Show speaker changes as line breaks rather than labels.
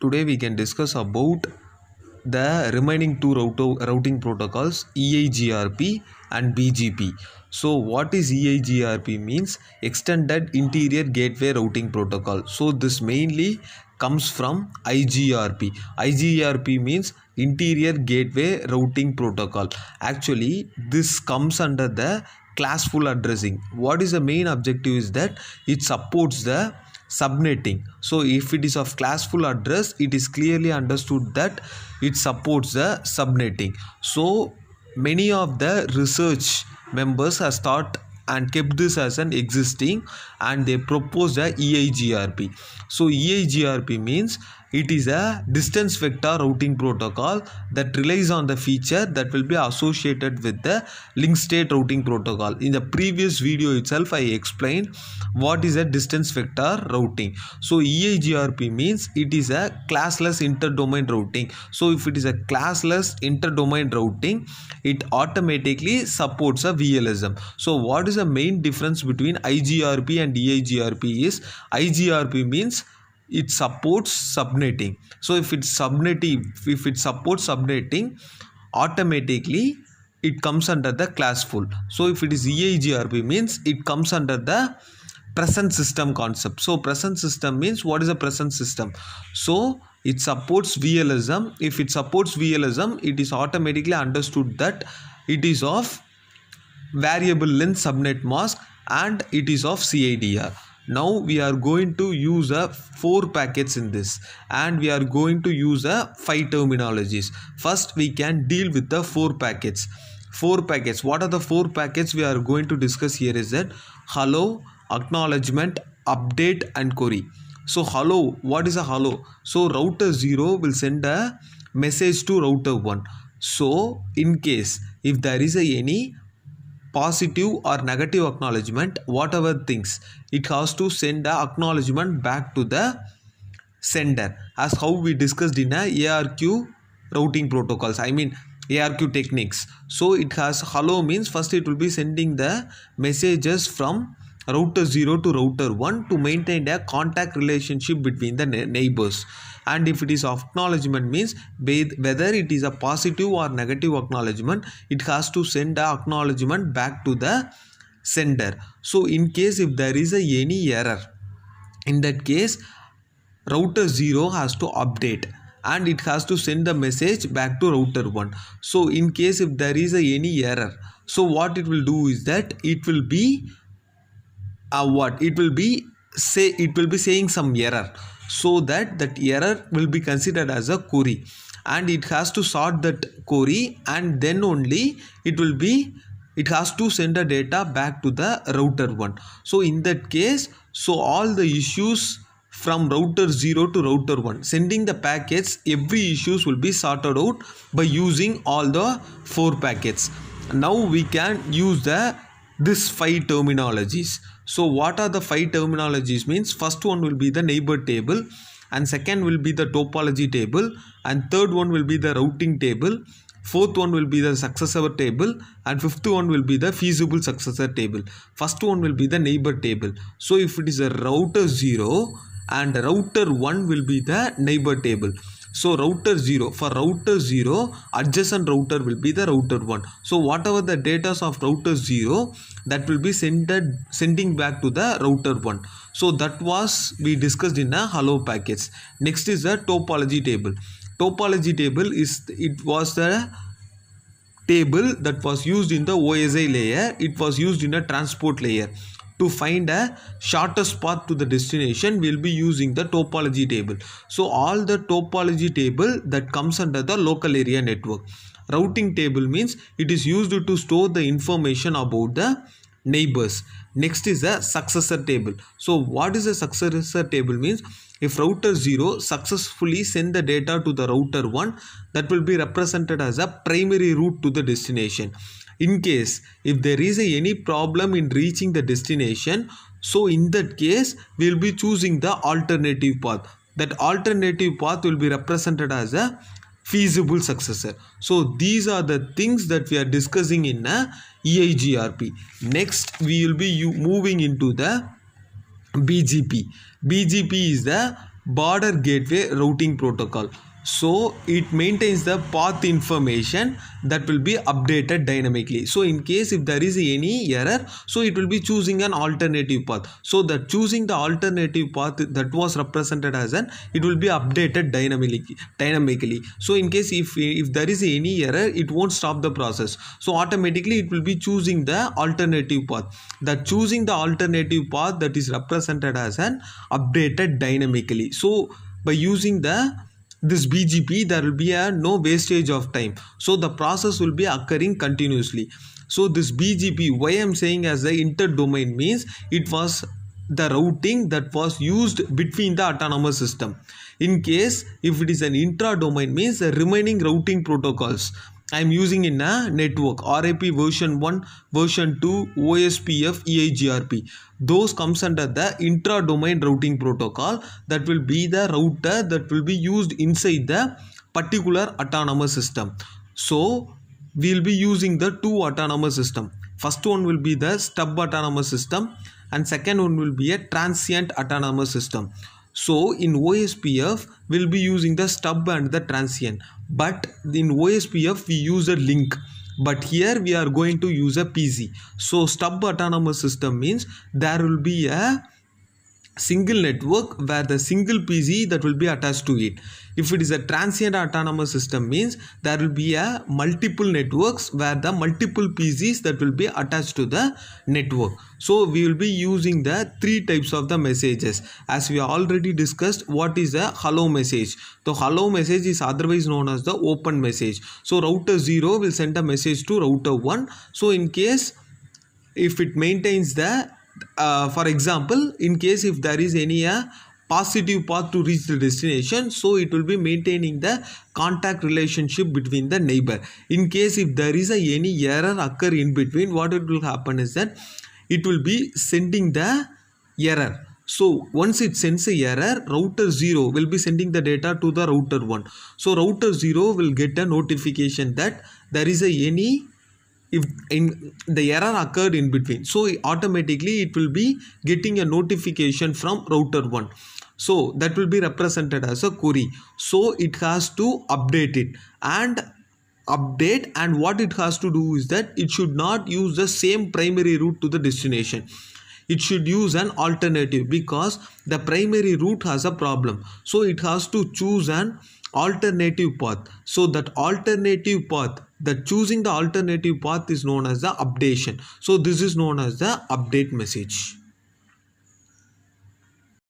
today we can discuss about the remaining two routing protocols, EIGRP and BGP. So what is EIGRP means? Extended Interior Gateway Routing Protocol. So this mainly comes from IGRP. IGRP means Interior Gateway Routing Protocol. Actually, this comes under the classful addressing. What is the main objective is that it supports the subnetting. So if it is of classful address, it is clearly understood that it supports the subnetting. So many of the research members have thought and kept this as an existing, and they proposed a EIGRP. So EIGRP means it is a distance vector routing protocol that relies on the feature that will be associated with the link state routing protocol. In the previous video itself, I explained what is a distance vector routing. So EIGRP means it is a classless interdomain routing. So if it is a classless interdomain routing, it automatically supports a VLSM. So what is the main difference between IGRP and EIGRP is IGRP means it supports subnetting. So if it supports subnetting, automatically it comes under the classful. So if it is EIGRP means it comes under the present system concept. So present system means what is a present system? So it supports VLSM. If it supports VLSM, it is automatically understood that it is of variable length subnet mask and it is of CIDR. Now we are going to use 4 packets in this, and we are going to use 5 terminologies. First we can deal with the 4 packets. 4 packets. What are the 4 packets we are going to discuss here is that hello, acknowledgement, update and query. So hello, what is a hello? So router 0 will send a message to router 1. So in case if there is any positive or negative acknowledgement, whatever things, it has to send the acknowledgement back to the sender, as how we discussed in a ARQ routing protocols, I mean ARQ techniques. So it has hello means first it will be sending the messages from router 0 to router 1 to maintain a contact relationship between the neighbors. And if it is acknowledgement means whether it is a positive or negative acknowledgement, it has to send the acknowledgement back to the sender. So in case if there is any error, in that case router 0 has to update and it has to send the message back to router 1. So in case if there is any error, so what it will do is that it will be saying some error, so that error will be considered as a query, and it has to sort that query, and then only it has to send the data back to the router 1. So in that case, so all the issues from router 0 to router 1 sending the packets, every issues will be sorted out by using all the 4 packets. Now we can use this 5 terminologies. So what are the 5 terminologies means? First one will be the neighbor table, and second will be the topology table, and third one will be the routing table, fourth one will be the successor table, and fifth one will be the feasible successor table. First one will be the neighbor table. So if it is a router 0 and router 1 will be the neighbor table. So router 0, for router 0, adjacent router will be the router 1. So whatever the data of router 0, that will be sending back to the router 1. So that was we discussed in a hello packets. Next is the topology table. Topology table was the table that was used in the OSI layer. It was used in a transport layer. To find a shortest path to the destination, we will be using the topology table. So all the topology table that comes under the local area network. Routing table means it is used to store the information about the neighbors. Next is the successor table. So what is a successor table means? If router 0 successfully send the data to the router 1, that will be represented as a primary route to the destination. In case if there is any problem in reaching the destination, so in that case we will be choosing the alternative path. That alternative path will be represented as a feasible successor. So these are the things that we are discussing in a EIGRP. Next we will be moving into the BGP. BGP is the border gateway routing protocol. So it maintains the path information that will be updated dynamically. So in case if there is any error, so it will be choosing an alternative path. So that choosing the alternative path that was represented as an, it will be updated dynamically. So in case if there is any error, it won't stop the process. So automatically it will be choosing the alternative path. That choosing the alternative path that is represented as an updated dynamically. So by using this BGP, there will be a no wastage of time. So the process will be occurring continuously. So this BGP, why I am saying as the inter-domain means it was the routing that was used between the autonomous system. In case if it is an intra-domain means the remaining routing protocols I am using in a network, RIP version 1, version 2, OSPF, EIGRP. Those comes under the intra-domain routing protocol. That will be the router that will be used inside the particular autonomous system. So we will be using the two autonomous system. First one will be the stub autonomous system and second one will be a transient autonomous system. So in OSPF we'll be using the stub and the transient, but in OSPF we use a link, but here we are going to use a PZ. So stub autonomous system means there will be a single network where the single PZ that will be attached to it. If it is a transient autonomous system means there will be a multiple networks where the multiple PZs that will be attached to the network. So we will be using the three types of the messages. As we already discussed, what is a hello message? The hello message is otherwise known as the open message. So router 0 will send a message to router 1. So in case if it maintains the for example, in case if there is any positive path to reach the destination, so it will be maintaining the contact relationship between the neighbor. In case if there is any error occur in between, what it will happen is that it will be sending the error. So once it sends a error, router 0 will be sending the data to the router 1. So router 0 will get a notification that there is if in the error occurred in between, so automatically it will be getting a notification from router 1. So that will be represented as a query. So it has to update it and what it has to do is that it should not use the same primary route to the destination. It should use an alternative because the primary route has a problem. So it has to choose an alternative path. So that alternative path, that choosing the alternative path is known as the updation. So this is known as the update message.